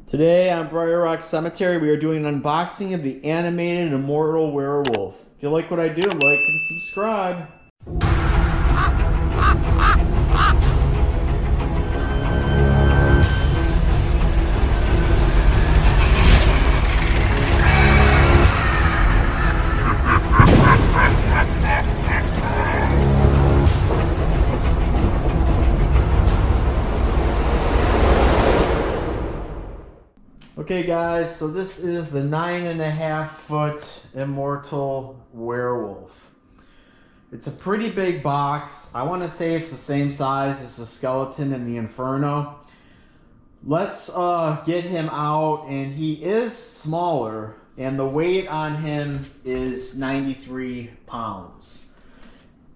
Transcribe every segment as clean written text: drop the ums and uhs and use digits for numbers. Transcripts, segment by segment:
Today on Brier Cemetery, we are doing an unboxing of the animated Immortal Werewolf. If you like what I do, like and subscribe. Okay guys, so this is the 9.5-foot Immortal Werewolf. It's a pretty big box. I want to say it's the same size as the skeleton in the Inferno. Let's get him out, and he is smaller, and the weight on him is 93 pounds.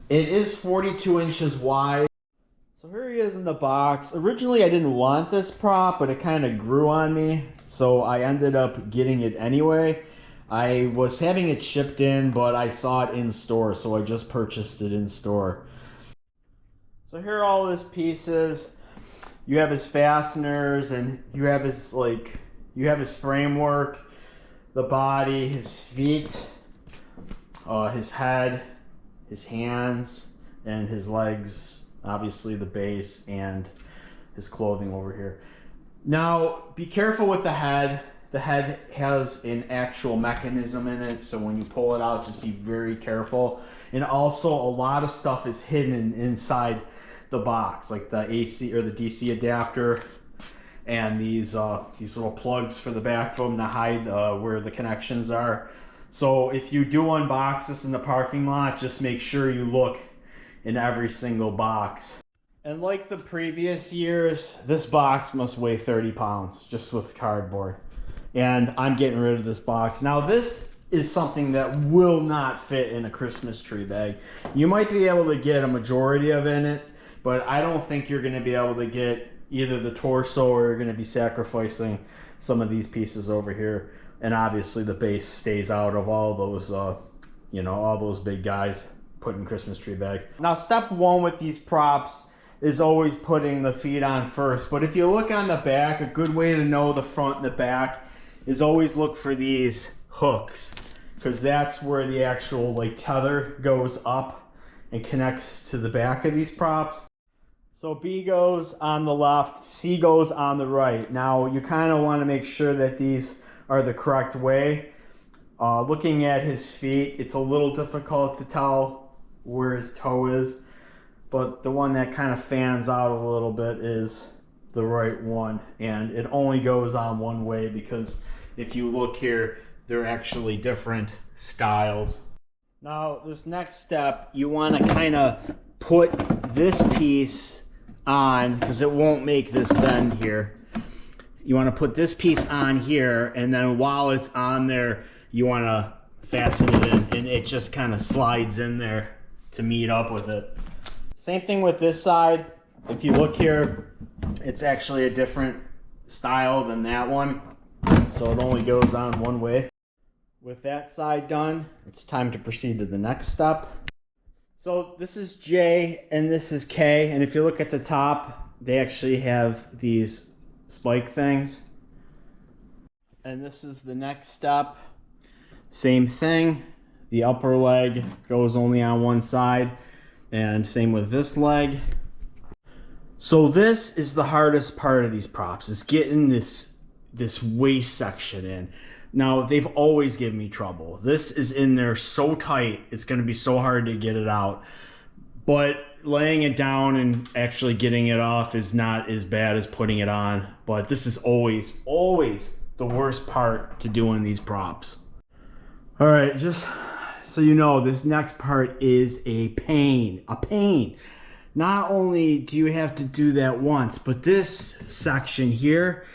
It is 42 inches wide. So here he is in the box. Originally I didn't want this prop, but it kind of grew on me, so I ended up getting it anyway. I was having it shipped in, but I saw it in store, so I just purchased it in store. So here are all his pieces. You have his fasteners, and you have his framework, the body, his feet, his head, his hands, and his legs. Obviously the base and his clothing over here. Now be careful with the head. The head has an actual mechanism in it, so when you pull it out, just be very careful. And also a lot of stuff is hidden inside the box, like the AC or the DC adapter and these little plugs for the back foam to hide where the connections are. So if you do unbox this in the parking lot, just make sure you look in every single box. And like the previous years, this box must weigh 30 pounds just with cardboard. And I'm getting rid of this box. Now this is something that will not fit in a Christmas tree bag. You might be able to get a majority of it in it, but I don't think you're gonna be able to get either the torso, or you're gonna be sacrificing some of these pieces over here. And obviously the base stays out of all those, all those big guys put in Christmas tree bags. Now step one with these props is always putting the feet on first, but if you look on the back, a good way to know the front and the back is always look for these hooks, because that's where the actual tether goes up and connects to the back of these props. So B goes on the left, C goes on the right. Now you kind of want to make sure that these are the correct way. Looking at his feet, it's a little difficult to tell where his toe is, but the one that kind of fans out a little bit is the right one, and it only goes on one way, because if you look here, they're actually different styles. Now this next step, you want to kind of put this piece on, because it won't make this bend here. You want to put this piece on here, and then while it's on there, you want to fasten it in, and it just kind of slides in there to meet up with it. Same thing with this side. If you look here, it's actually a different style than that one, so it only goes on one way. With that side done, it's time to proceed to the next step. So this is J and this is K, and if you look at the top, they actually have these spike things. And this is the next step. Same thing. The upper leg goes only on one side, and same with this leg. So this is the hardest part of these props, is getting this waist section in. Now they've always given me trouble. This is in there so tight, it's going to be so hard to get it out. But laying it down and actually getting it off is not as bad as putting it on. But this is always the worst part to doing these props. All right, just so you know, this next part is a pain. Not only do you have to do that once, but this section here,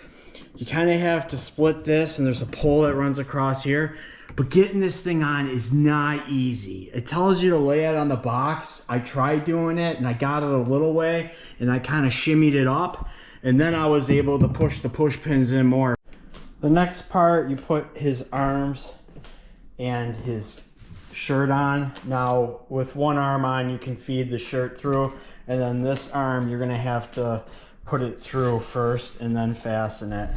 you kind of have to split this, and there's a pole that runs across here. But getting this thing on is not easy. It tells you to lay it on the box. I tried doing it, and I got it a little way, and I kind of shimmied it up, and then I was able to push the push pins in more. The next part, you put his arms and his shirt on. Now with one arm on, you can feed the shirt through, and then this arm you're gonna have to put it through first and then fasten it.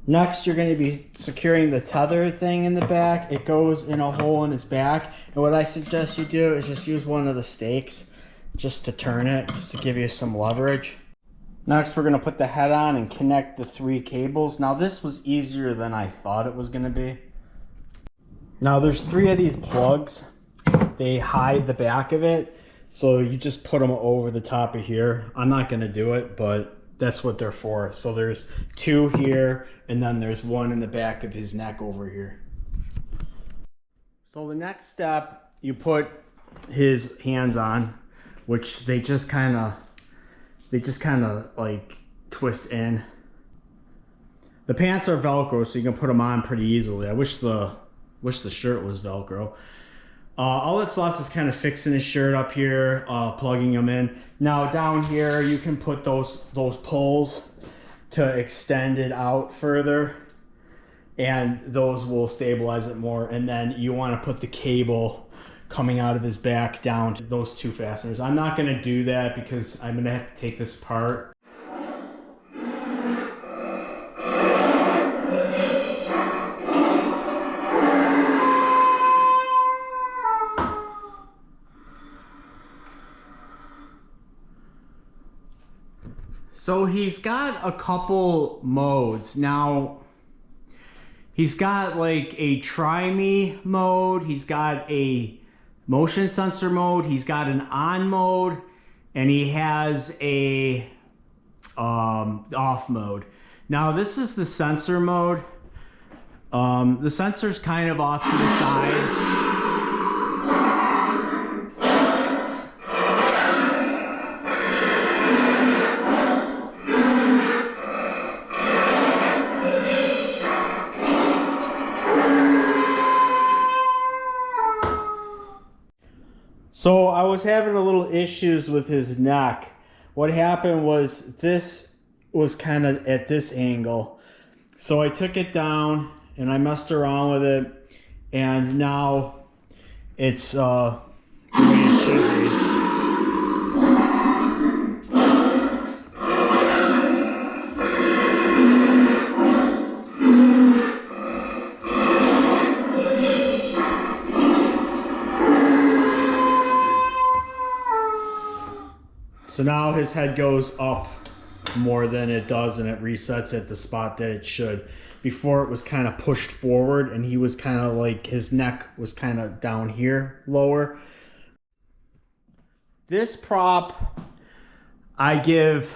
Next, you're going to be securing the tether thing in the back. It goes in a hole in his back. And what I suggest you do is just use one of the stakes just to turn it, just to give you some leverage. Next, we're going to put the head on and connect the 3 cables. Now, this was easier than I thought it was going to be. Now, there's 3 of these plugs. They hide the back of it, so you just put them over the top of here. I'm not going to do it, but that's what they're for. So there's 2 here, and then there's 1 in the back of his neck over here. So the next step, you put his hands on, which they just kind of like twist in. The pants are Velcro, so you can put them on pretty easily. I wish the shirt was Velcro. All that's left is kind of fixing his shirt up here, plugging them in. Now down here, you can put those poles to extend it out further, and those will stabilize it more. And then you want to put the cable coming out of his back down to those 2 fasteners. I'm not going to do that because I'm going to have to take this apart. So he's got a couple modes. Now, he's got like a try me mode, he's got a motion sensor mode, he's got an on mode, and he has a off mode. Now this is the sensor mode. The sensor's kind of off to the side. So I was having a little issues with his neck. What happened was this was kind of at this angle. So I took it down and I messed around with it, and now it's the way it should be. So now his head goes up more than it does, and it resets at the spot that it should. Before, it was kind of pushed forward, and he was kind of like, his neck was kind of down here lower. This prop, I give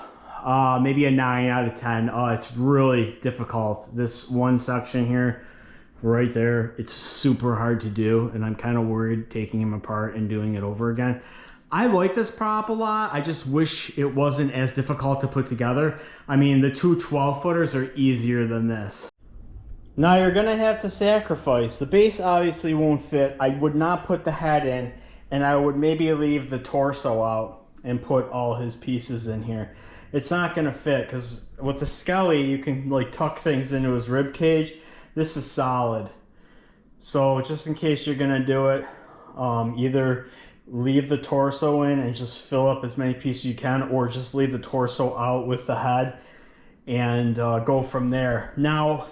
maybe a 9 out of 10. It's really difficult. This one section here, right there, it's super hard to do, and I'm kind of worried taking him apart and doing it over again. I like this prop a lot. I just wish it wasn't as difficult to put together. I mean, the 2 12-footers are easier than this. Now you're gonna have to sacrifice. The base obviously won't fit. I would not put the head in, and I would maybe leave the torso out and put all his pieces in here. It's not gonna fit, because with the skelly, you can like tuck things into his rib cage. This is solid. So just in case you're gonna do it, either leave the torso in and just fill up as many pieces as you can, or just leave the torso out with the head and go from there. Now,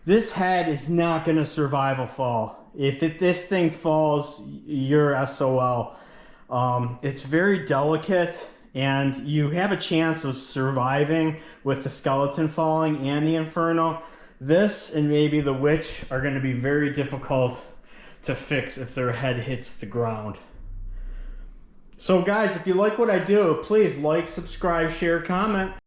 this head is not going to survive a fall. If this thing falls, you're SOL. It's very delicate, and you have a chance of surviving with the skeleton falling and the Inferno. This and maybe the Witch are going to be very difficult to fix if their head hits the ground. So guys, if you like what I do, please like, subscribe, share, comment.